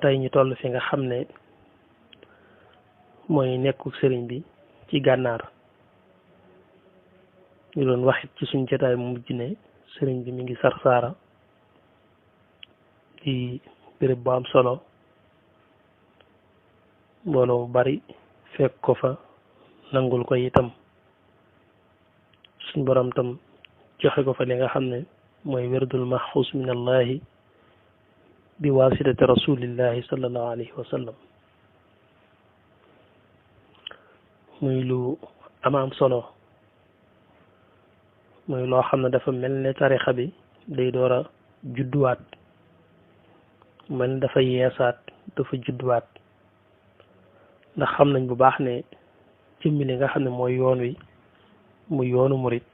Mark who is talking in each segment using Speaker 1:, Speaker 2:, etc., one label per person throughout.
Speaker 1: tey ñu toll fi nga xam ne mooy nekku sëriñ bi ci gànnaar ñu doon waxit ci suñ jotaay mu mujj ne sëriñ bi mi ngi Sarsara di béréb bu am solo mbooloo mu bari fekk ko fa nangul ko itam suñ borom tam joxe ko fa li nga xam ne mooy werdul maxfuus min allahi bi waasitati rasulillahi sallallahu alayhi wa sallam muy lu am solo muy loo xam ne dafa mel ne tarixa bi day door a judduwaat mel ne dafa yeesaat dafa judduwaat ndax xam nañ bu baax ne jëmmi li nga xam ne mooy yoon wi muy yoonu murit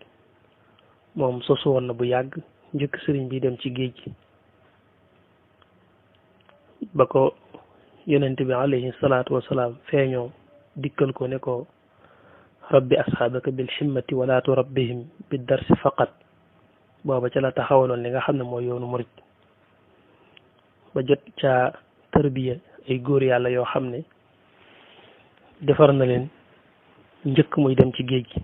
Speaker 1: moom sosu woon na bu yàgg njëkk sëriñ bi dem ci géej gi ba ko yonent bi alayhi salaatu wasalaam feeñoo dikkal ko ne ko rabbi asxaabaka bil himmati wala turabbihim bi darsi faqat booba ca la taxawaloon li nga xam ne mooy yoonu murit ba jot ca tarbiya ay góor yàlla yoo xam ne defar na leen njëkk muy dem ci géej gi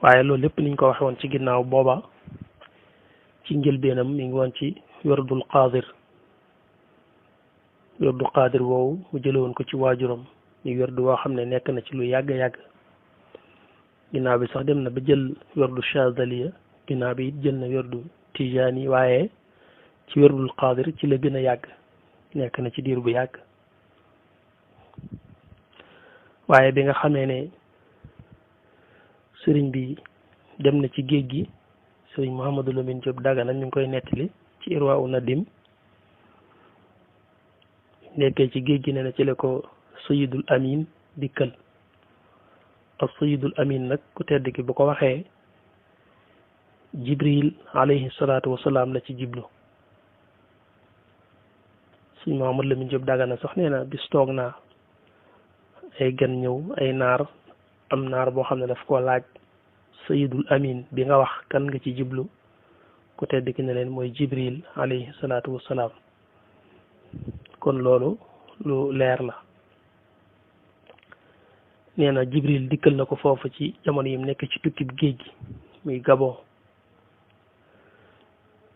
Speaker 1: waaye loolu lépp niñ ko waxe woon ci ginnaaw booba ci njëlbeenam mi ngi woon ci werdul qaadir woowu mu jële woon ko ci waajuram ñu werdu woo xam ne nekk na ci lu yàgg-yàgg ginnaaw bi sax dem na ba jël werdu chazaliya ginnaaw bi it jël na werdu tijaani waaye ci werdul qaadir ci la gën a yàgg nekk na ci diir bu yàgg waaye bi nga xamee ne sëriñ bi dem na ci géej gi sëriñ Mouhamadou Lamine Diop Dagana mi ngi koy nettali ci Irwa u Nadim nekkee ci géej gi ne na ci la ko sayidul amin dikkal ak sayidul amin nag ku tedd ki bu ko waxee jibril alayhi salaatu wasalaam la ci jiblu sëriñ Mouhamadou Lamine Diop Dagana sax nee na bis toog naa ay gan ñëw ay naar am naar boo xam ne daf koo laaj sayidul amin bi nga wax kan nga ci jiblu ku tedd ki ne leen mooy jibril alayhi salaatu wassalaam kon loolu lu leer la nee na jibril dikkal na ko foofu ci jamono yim nekk ci tukkib géej gi muy Gabon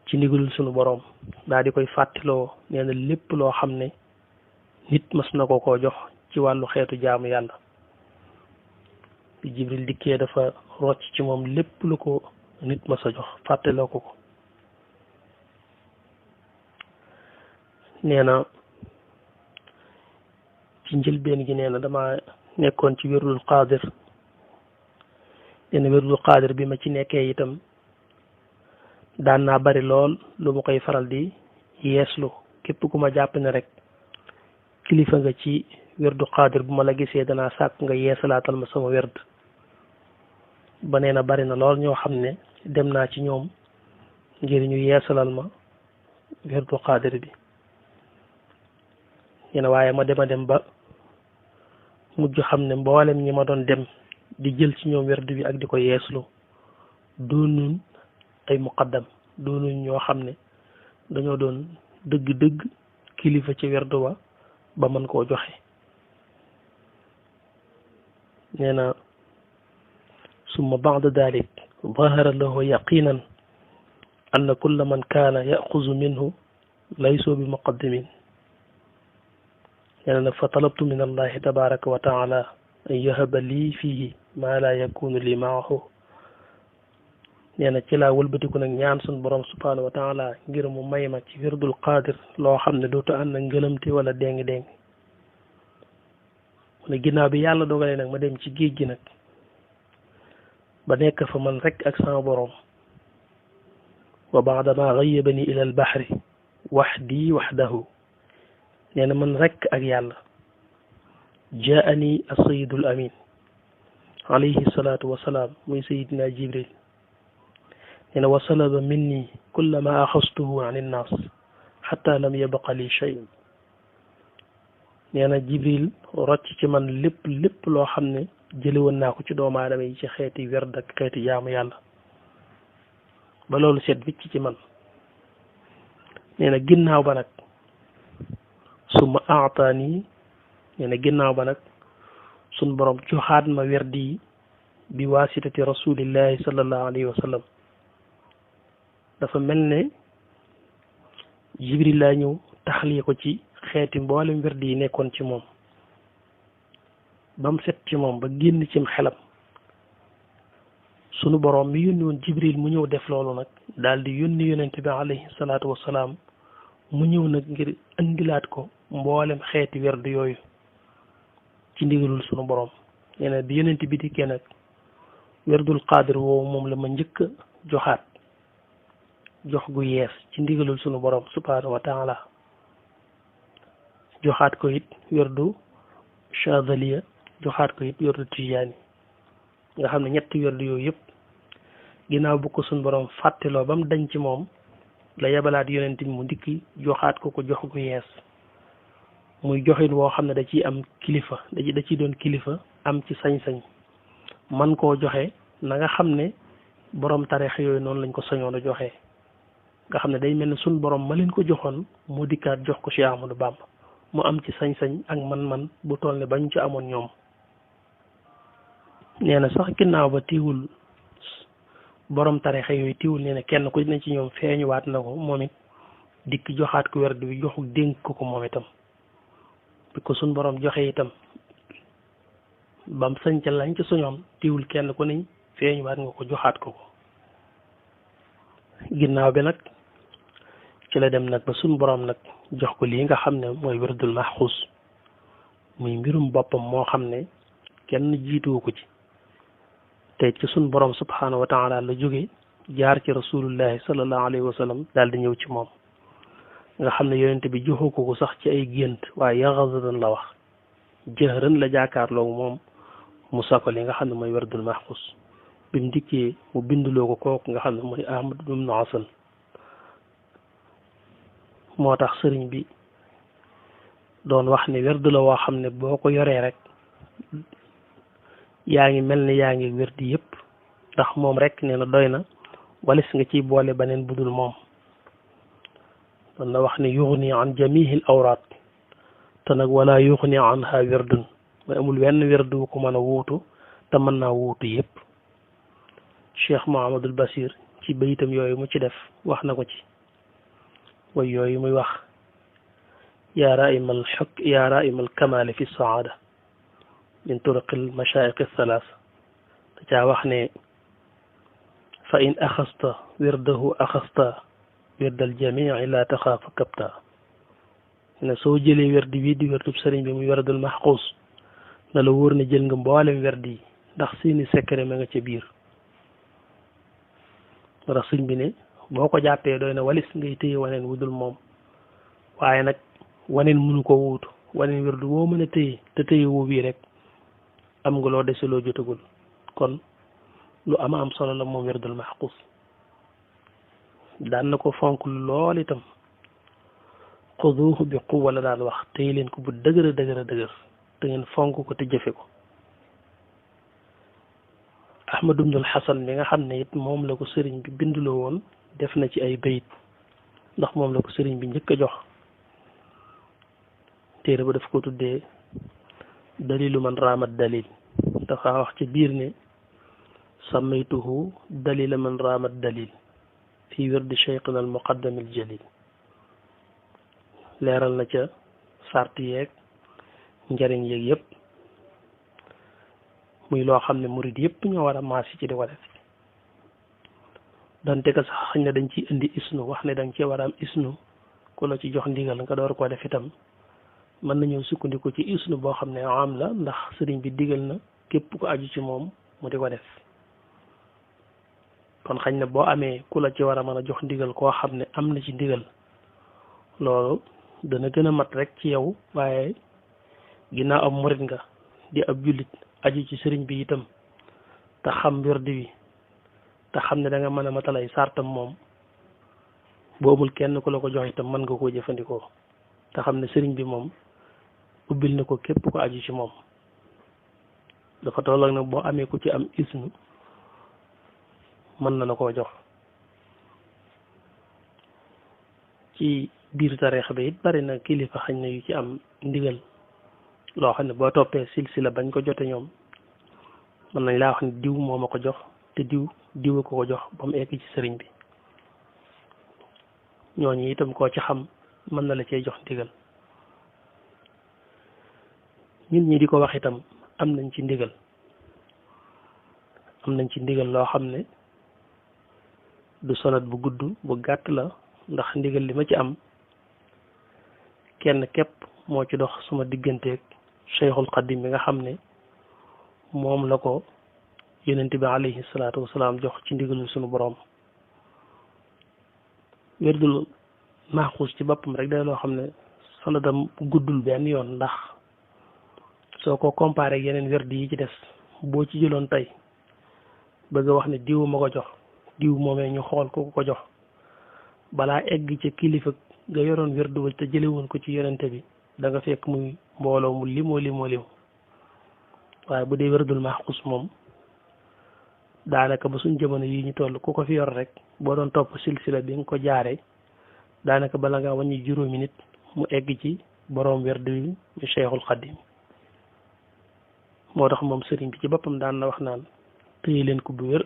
Speaker 1: ci ndigalul sunu boroom daal di koy fàttaloo nee na lépp loo xam ne nit mas na ko koo jox ci wàllu xeetu jaamu yàlla bi jibril dikkee dafa rocc ci moom lépp lu ko nit mas a jox fàttaloo ko ko nee na ci njëlbeen gi nee na dama nekkoon ci werdul qaadir nee na werdul qaadir bi ma ci nekkee itam daan naa bari lool lu ma koy faral di yeeslu képp ku ma jàpp ne rek kilifa nga ci werdu qaadir bu ma la gisee danaa sàkk nga yeesalaatal ma sama werd ba nee na bari na lool ñoo xam ne dem naa ci ñoom ngir ñu yeesalal ma werdu qaadir bi nee na waaye ma dem ba mujj xam ne mboolem ñi ma doon dem di jël ci ñoom werd bi ak di ko yeeslu doonuñ ay muqaddam doonuñ ñoo xam ne dañoo doon dëgg-dëgg kilifa ci werdu wa ba mën koo joxe nee na summa ba'da dalik zahara lahu yaqinan anna kulla man kaana yaxuzu minhu laysu bi muqaddimin nee na nag fa talabtu min allahi tabaraka wa taala an yahaba lii fihi ma la yakunu li maahu nee na ci laa wëlbatiku nag ñaan sun borom subhanahu wa taala ngir mu may ma ci werdul qaadir loo xam ne dootu ànd ak ngëlamte wala déng-déng mu ne ginnaaw bi yàlla dogalee nag ma dem ci géej gi nag ba nekk fa man rek ak sama borom wa baadama gayyabani ila al bahri waxdi waxdahu nee na man rek ak yàlla jaani as-sayyidul amin alayhi salaatu wasalaam muy sayidina jibril nee na wa salaba minni kulla ma axastuhu an innaas xatta lam yabqa li shay'un nee na jibril rocc ci man lépp loo xam ne jële woon naa ko ci doomu aadama yi ci xeeti werd ak xeeti jaamu yàlla ba loolu seet wicc ci man nee na ginnaaw ba nag summa aataani nee na ginnaaw ba nag sun borom joxaat ma werdi yi bi waasitati rasulillahi sallallahu alayhi wa sallam dafa mel ne jibril laa ñëw taxali ko ci xeeti mboolem werdi yi nekkoon ci moom ba mu set ci moom ba génn cim xelam sunu borom mi yónni woon jibril mu ñëw def loolu nag daal di yónni yonent bi alayhi salaatu wasalaam mu ñëw nag ngir indilaat ko mboolem xeeti werdu yooyu ci ndigalul sunu borom nee na bi yonent bi dikkee nag werdul qaadir woowu moom la ma njëkk a joxaat jox gu yees ci ndigalul sunu borom subhaanahu wa taala joxaat ko it werdu chadaliya joxaat ko it werdu tijaani nga xam ne ñetti werdu yooyu yëpp ginnaaw bu ko sunu borom fàtteloo ba mu dañ ci moom la yebalaat yonent bi mu ndikki joxaat ko jox gu yees muy joxin woo xam ne da ciy am kilifa da ciy doon kilifa am ci sañ-sañ man koo joxe na nga xam ne borom tareex yooyu noonu lañ ko sañoon a joxe nga xam ne day mel ne suñ borom ma leen ko joxoon mu dikkaat jox ko Cheikh Ahmadou Bamba mu am ci sañ-sañ ak man-man bu toll ne bañ ci amoon ñoom nee na sax ginnaaw ba tiiwul borom tarixa yooyu tiiwul nee na kenn ku ne ci ñoom feeñuwaat na ko moom it dikk joxaat ko werd bi joxu dénk ko moom itam bi ko suñ borom joxe itam bam sañ ca lañ ca suñoon tiiwul kenn ku ne feeñuwaat nga ko joxaat ko ginnaaw bi nag ci la dem nag ba suñ borom nag jox ko lii nga xam ne mooy werdul maxuus muy mbirum boppam moo xam ne kenn jiituwu ko ci te ci suñ borom subhaanahu wa taala la jóge jaar ci rasulullahi sallallahu alayhi wa sallam daal di ñëw ci moom nga xam ne yonent bi joxu ko sax ci ay gént waaye yaxazatan la wax jëhran la jaakaarloo moom mu sako li nga xam ne mooy werdul maxuus bi mu dikkee mu binduloo ko kooku nga xam ne mooy Ahmad ibn Hasan moo tax sëriñ bi doon wax ne werdu la woo xam ne boo ko yoree rek yaa ngi mel ne yaa ngi werdi yëpp ndax moom rek nee na doy na walis nga ciy boole beneen budul moom doon na wax ne yuxni an jamihil awraat te nag wala yuxni anha werdun mooy amul wenn werdu ko mën a wuutu te mën naa wuutu yëpp Cheikh Mouhamadul Basir ci bayitam yooyu mu ci def wax na ko ci way yooyu muy wax yaa raimal kamali fi saada min turuqil mashaaiq thalath da caa wax ne fa in axasta wirdahu axasta wirdal jamii la taxaafa kapta ne soo jëlee werdi bii di werdub sëriñ bi muy werdul maxquus na la wóor ne jël nga mboolem werdi yi ndax seeni secret ma nga ca biir ndax sëriñ bi ne boo ko jàppee doy na walis ngay téye waneen wudul moom waaye nag waneen mënu ko wuutu waneen werdu woo mën a téye te téye woo bii rek am nga loo dese loo jotagul kon lu am solo la moom werdul maxquus daan na ko fonk lool itam xuduuhu bi quwwa la daan wax téye leen ko bu dëgër te ngeen fonk ko te jëfe ko Ahmad ibnul Hasan mi nga xam ne it moom la ko sëriñ bi binduloo woon def na ci ay bayit ndax moom la ko sëriñ bi njëkk a jox téere ba daf ko tuddee dalilu man raamat dalil dafa wax ci biir ne sammaytuhu dalila man raamat dalil fii wirdi cheikhina al muqaddam al jalil leeral na ca sart yeeg njariñ yeeg yëpp muy loo xam ne murid yëpp ñoo war a maasi ci di ko def donte que sax xañ na dañ ciy indi isnu wax ne danga cee war a am isnu ku la ci jox ndigal nga door koo def itam mën nañoo sukkandiku ci isnu boo xam ne am la ndax sëriñ bi digal na képp ko aju ci moom mu di ko def kon xañ na boo amee ku la ci war a mën a jox ndigal koo xam ne am na ci ndigal loolu dana gën a mat rek ci yow waaye ginnaaw ab murid nga di ab jullit aju ci sëriñ bi itam te xam wirdi wi te xam ne da nga mën a matalay sartam moom boo amul kenn ku la ko jox itam mën nga koo jëfandikoo te xam ne sëriñ bi moom ubbil na ko képp ko aju ci moom dafa toll nag boo amee ku ci am isnu mën na la koo jox ci biir tarixa bi it bari na kilifa xañ na yu ci am ndigal loo xam ne boo toppee silsila bañ ko jote ñoom mën nañ laa wax ne diw moo ma ko jox te diw ko jox ba mu egg ci sëriñ bi ñooñu itam koo ci xam mën na la cee jox ndigal ñun ñi di ko wax itam am nañ ci ndigal loo xam ne du sonat bu gudd bu gàtt la ndax ndigal li ma ci am kenn képp moo ci dox suma digganteeg Cheikhul Xadim bi nga xam ne moom la ko yonent bi alayhi salaatu wasalaam jox ci ndigalul sunu boroom wérdul maaxuus ci boppam rek day loo xam ne sanadam guddul benn yoon ndax soo ko comparé ak yeneen werd yi ci des boo ci jëloon tey bëgg a wax ne diw ma ko jox diw moomee ñu xool ko jox balaa egg ca kilifa nga yoroon werdu ba te jële woon ko ci yonente bi da nga fekk muy mbooloo mu limoo waaye bu dee werdul maaxuus moom daanaka ba suñ jamono yi ñu toll ku ko fi yor rek boo doon topp silsila bi nga ko jaaree daanaka bala nga wàññi juróomi nit mu egg ci boroom werdu yi mu Cheikhul Xadim moo tax moom sëriñ bi ci boppam daan na wax naan téye leen ko bu wér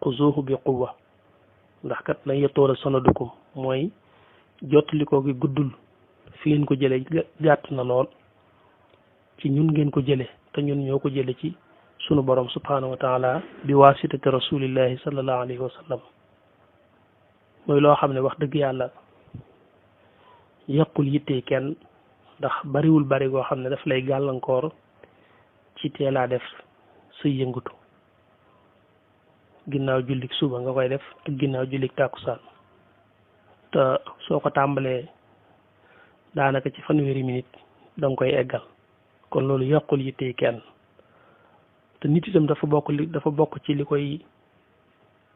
Speaker 1: xuzuuhu bi quwwa ndax kat lañ yetoola sanadukum mooy jottali ko gi guddul fi ngeen ko jële gàtt na lool ci ñun ngeen ko jële te ñun ñoo ko jële ci sunu borom subhanahu wa taala bi waasitati rasulillahi sallallahu alayhi wa sallam mooy loo xam ne wax dëgg yàlla yàqul yittee kenn ndax bariwul bari goo xam ne daf lay gàllankoor ci teelaa def sa yëngutu ginnaaw jullik suba nga koy def ak ginnaaw jullik tàkkusaan te soo ko tàmbalee daanaka ci fanweeri minute da nga koy eggal kon loolu yàqul yittee kenn te nit itam dafa bokk ci li koy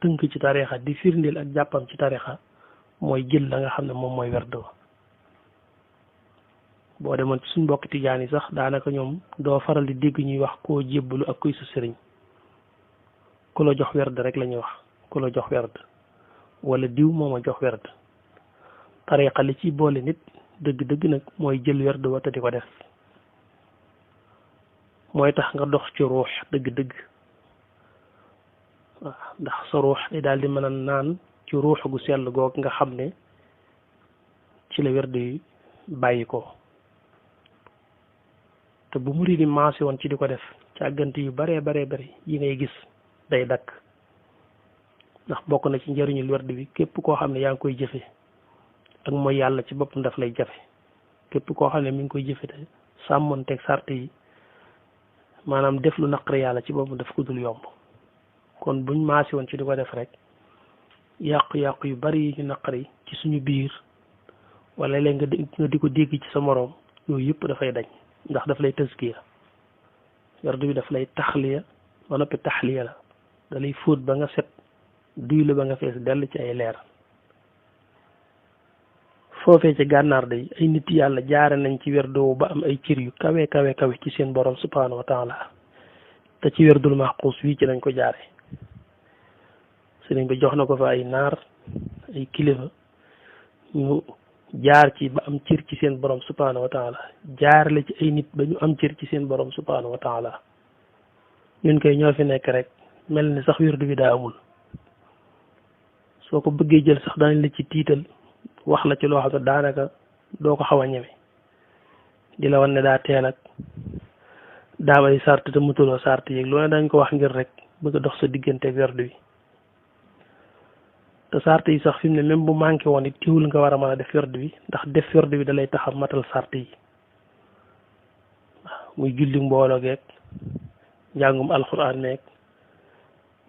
Speaker 1: tënk ci tarixa di firndeel ak jàppam ci tarixa mooy jël la nga xam ne moom mooy werd wa boo demoon ci suñ mbokki tijaan yi sax daanaka ñoom doo faral di dégg ñuy wax koo jébbalu ak kuy sa sëriñ ku la jox werd rek la ñuy wax ku la jox werd wala diw moo ma jox werd tariqa li ci boole nit dëgg-dëgg nag mooy jël werd wa te di ko def mooy tax nga dox ci ruux dëgg-dëgg waaw ndax sa ruux day daal di mën a naan ci ruux gu sell goog nga xam ne ci la werd yi bàyyi ko te bu murid yi maase woon ci di ko def càggante yu baree bari yi ngay gis day dakk ndax bokk na ci njëriñul werd bi képp koo xam ne yaa ngi koy jëfe ak mooy yàlla ci boppam daf lay jafe képp koo xam ne mi ngi koy jëfe te sàmmonteeg sart yi maanaam def lu naqari yàlla ci boppam daf ko dul yomb kon buñ maase woon ci di ko def rek yàqu-yàqu yu bari yi ñu naqari ci suñu biir wala léegi nga di ko dégg ci sa moroom yooyu yëpp dafay dañ ndax daf lay tëskiya werd bi daf lay taxliya ba noppi taxliya la da lay fóot ba nga set duy la ba nga fees dell ci ay leer foofee ci gànnaar day ay nit yàlla jaare nañ ci werdoo ba am ay cër yu kawe ci seen borom subhanahu wa taala te ci werdul maxquus wii ci lañ ko jaare sëriñ bi jox na ko fa ay naar ay kilifa ñu jaar ci ba am cër ci seen borom subhanahu wa taala jaarale ci ay nit ba ñu am cër ci seen borom subhanahu wa taala ñun koy ñoo fi nekk rek mel ni sax wirdu bi daa amul soo ko bëggee jël sax danañ la ci tiital wax la ci loo xam ne daanaka doo ko xaw a ñeme di la wan ne daa teel ak daa ay sart te mutuloo sart yeeg loolu dañ ko wax ngir rek bëgg a dox sa diggante wirdu bi te sart yi sax fi mu ne même bu manqué woon it teewul nga war a mën a def werd bi ndax def werd bi da lay tax a matal sart yi waaw muy julli mbooloo geeg njàngum alxuraan meeg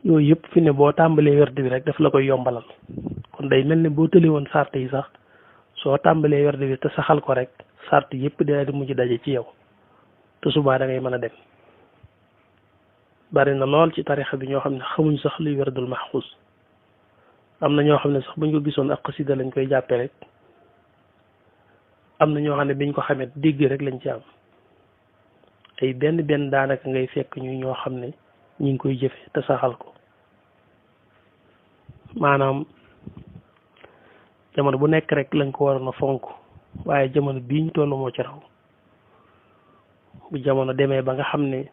Speaker 1: yooyu yëpp fi ne boo tàmbalee werd bi rek daf la koy yombalal kon day mel ne boo tëlee woon sart yi sax soo tàmbalee werd bi te saxal ko rek sart yëpp dina di mujj daje ci yow te subaa da ngay mën a dem bari na lool ci tarixa bi ñoo xam ne xamuñ sax luy werdul maxxuus am na ñoo xam ne sax buñ ko gisoon ak xasida lañ koy jàppee rek am na ñoo xam ne biñ ko xamee dégg rek lañ ci am ay benn daanaka ngay fekk ñu ñoo xam ne ñi ngi koy jëfe te saxal ko maanaam jamono bu nekk rek lañ ko waroon a fonk waaye jamono bii ñu toll moo ci raw bu jamono demee ba nga xam ne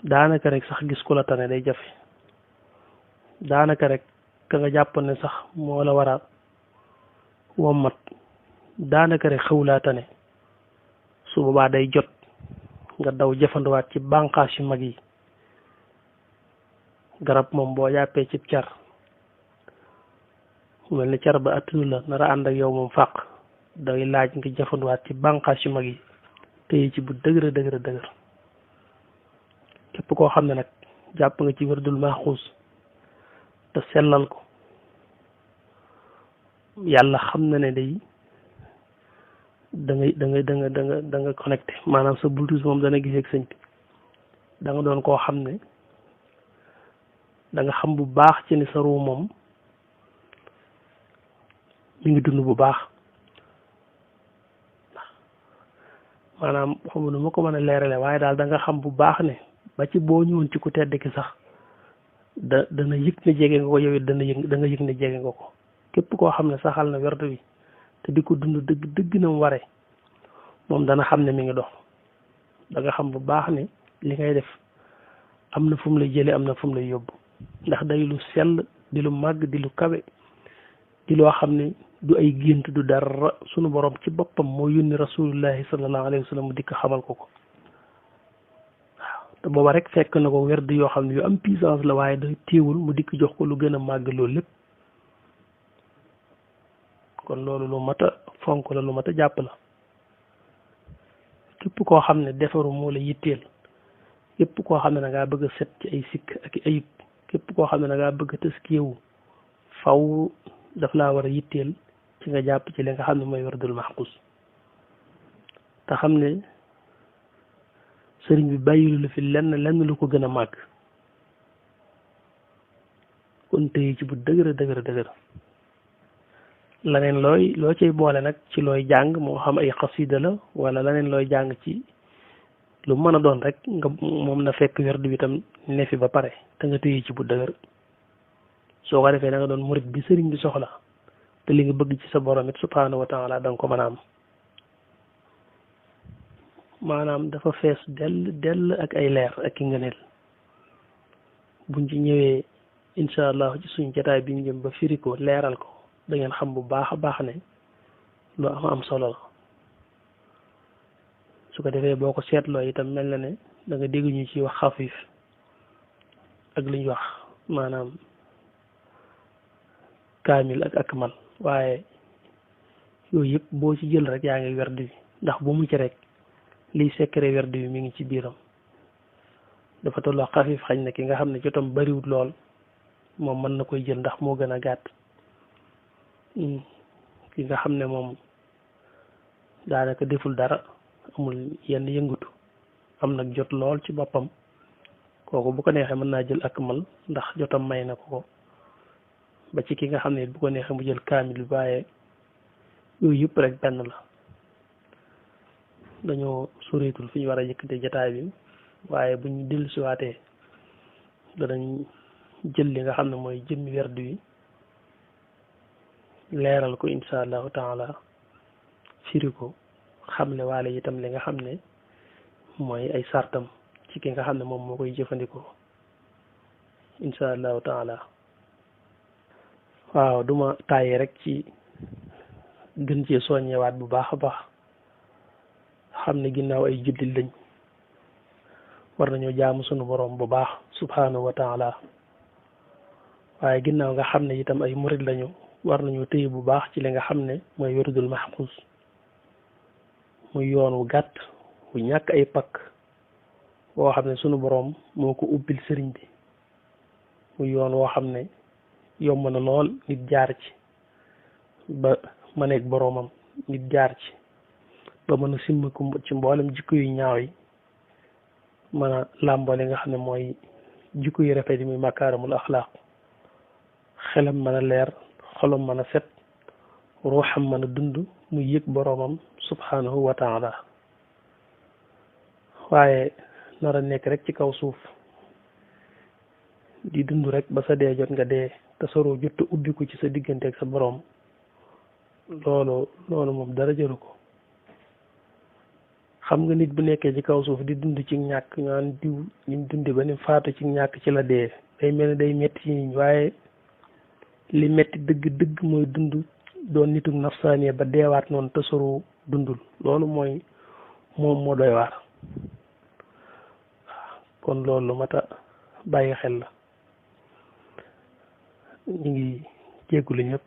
Speaker 1: daanaka rek sax gis ku la tane day jafe daanaka rek ka nga jàpp ne sax moo la war a wommat daanaka rek xawlaa tane su boobaa day jot nga daw jëfanduwaat ci bànqaas yu mag yi garab moom boo jàppee ci car mel ni car ba attunu la nar a ànd ak yow moom fàq day laaj nga jëfanduwaat ci bànqaas yu mag yi téye ci bu dëgër képp koo xam ne nag jàpp nga ci wërdul maxuus te sellal ko yàlla xam na ne day da nga connecté maanaam sa bluetooth moom dana gisee ak sëñ bi da nga doon koo xam ne da nga xam bu baax ci ne sa ruu moom mi ngi dund bu baax maanaam xamu nu ma ko mën a leerale waaye daal da nga xam bu baax ne ba ci boo ñëwoon ci ku tedd ki sax dana yëg ne jege nga ko yow it da nga yëg ne jege nga ko képp koo xam ne saxal na werdu wi te di ko dund dëgg na mu waree moom dana xam ne mi ngi dox da nga xam bu baax ne li ngay def am na fu mu lay jëlee am na fu mu lay yóbbu ndax day lu sell di lu màgg di lu kawe di loo xam ne du ay gént du dara sunu borom ci boppam moo yónni rasulullahi sallallahu alayhi wa sallam mu dikk xamal ko waaw te booba rek fekk na ko werd yoo xam ne yu am puissance la waaye day téewul mu dikk jox ko lu gën a màgg loolu lépp kon loolu lu mat a fonk la lu mat a jàpp la képp koo xam ne defaru moo la yitteel képp koo xam ne da ngaa bëgg a set ci ay sikk ak ayib képp koo xam ne da ngaa bëgg a tëskiyewu faw daf laa war a yitteel ci nga jàpp ci li nga xam ne mooy werdul maxqus te xam ne sëriñ bi bàyyilu la fi lenn lu ko gën a màgg kon tey ci bu dëgër laneen loo cay boole nag ci looy jàng moo xam ay xasida la wala laneen looy jàng ci lu mën a doon rek nga moom na fekk werdu bi tam ne fi ba pare te nga téye ci bu dëgër soo ko defee da nga doon murit bi sëriñ bi soxla te li nga bëgg ci sa borom it subhaanahu wa taala da nga ko mën a am maanaam dafa fees dell ak ay leer ak i ngëneel buñ ci ñëwee incha allah ci suñ jotaay bi ñu jëm ba firi ko leeral ko da ngeen xam bu baax a baax ne lu am solo la su ko defee boo ko seetloo itam mel na ne da nga dégg ñu ci wax xafiif ak li ñuy wax maanaam kaamil ak akmal waaye yooyu yëpp boo ci jël rek yaa ngi werdu wi ndax bu mu ci rek liy secret werdu wi mi ngi ci biiram dafa tolloo xafiif xañ na ki nga xam ne jotam bariwut lool moom mën na koy jël ndax moo gën a gàtt ki nga xam ne moom daanaka deful dara amul yenn yëngutu am nag jot lool ci boppam kooku bu ko neexee mën naa jël akmal ndax jotam may na ko ba ci ki nga xam ne bu ko neexee mu jël kaamil bi waaye yooyu yëpp rek benn la dañoo soreetul fi ñu war a yëkkate jataay bi waaye bu ñu dellu siwaatee danañ jël li nga xam ne mooy jëmmi werdu wi leeral ko insha allahu taala firi ko xamle waale itam li nga xam ne mooy ay sartam ci ki nga xam ne moom moo koy jëfandikoo insha allahu taala waaw duma tàyyi rek ci gën cee soññewaat bu baax a baax xam ne ginnaaw ay jullit lañ war nañoo jaamu sunu borom bu baax subhanahu wa taala waaye ginnaaw nga xam ne itam ay murid lañu war nañoo téye bu baax ci li nga xam ne mooy werdul maxqus muy yoon wu gàtt wu ñàkk ay pakk woo xam ne sunu boroom moo ko ubbil sëriñ bi muy yoon woo xam ne yomb na lool nit jaar ci ba mëneeg boroomam nit jaar ci ba mën a simmiku ci mboolem jikko yu ñaaw yi mën a làmboo li nga xam ne mooy jikko yu rafet yi muy makaarimul axlaaq xelam mën a leer xolam mën a set ruuxam mën a dund muy yëg boroomam subhanahu wa taala waaye nar a nekk rek ci kaw suuf di dund rek ba sa dee jot nga dee te soroo jot a ubbiku ci sa diggante ak sa boroom loolu moom dara jëru ko. xam nga nit bu nekkee ci kaw suuf di dund ci ñàkk ñaan diw ñu dundi ba ni faatu ci ñàkk ci la dee day mel ne day metti ci nit waaye li metti dëgg mooy dund doon nituk nafsaaniya ba deewaat noonu te soroo dundul loolu moom moo doy waar. kon loolu lu mat a bàyyi xel la. ñu ngi jéggulu ñëpp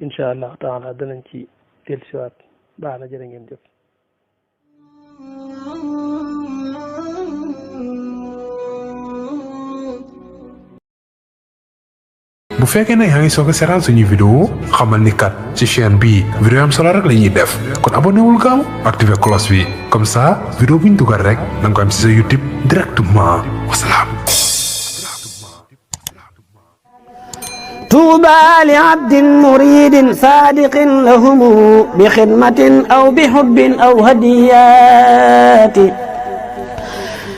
Speaker 1: incha allah taala danañ ci dellusiwaat baax na jërë ngeen jëf.
Speaker 2: bu fekkee ne yaa ngi soog a seetaan suñuy vidéo xamal ni kat ci chaîne bii vidéo am solo rek la ñuy def kon abonné wul gaaw activé cloche bi comme ça vidéo bu ñu dugal rek da nga ko am ci sa YouTube directement wasalaam.
Speaker 3: طوبى لعبد مريد صادق لهم بخدمة أو بحب أو هديات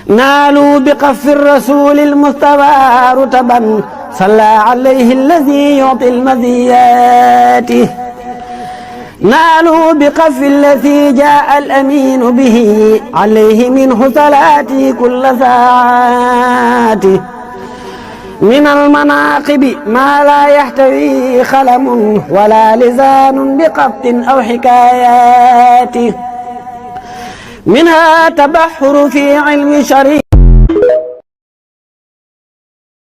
Speaker 3: نالوا بقف الرسول المصطفى رتبا صلى عليه الذي يعطي المزيات نالوا بقف الذي جاء الأمين به عليه منه صلاتي كل ساعات من المناقب ما لا يحتوي خلم ولا لسان بقبط أو حكايات منها تبحر في علم شريع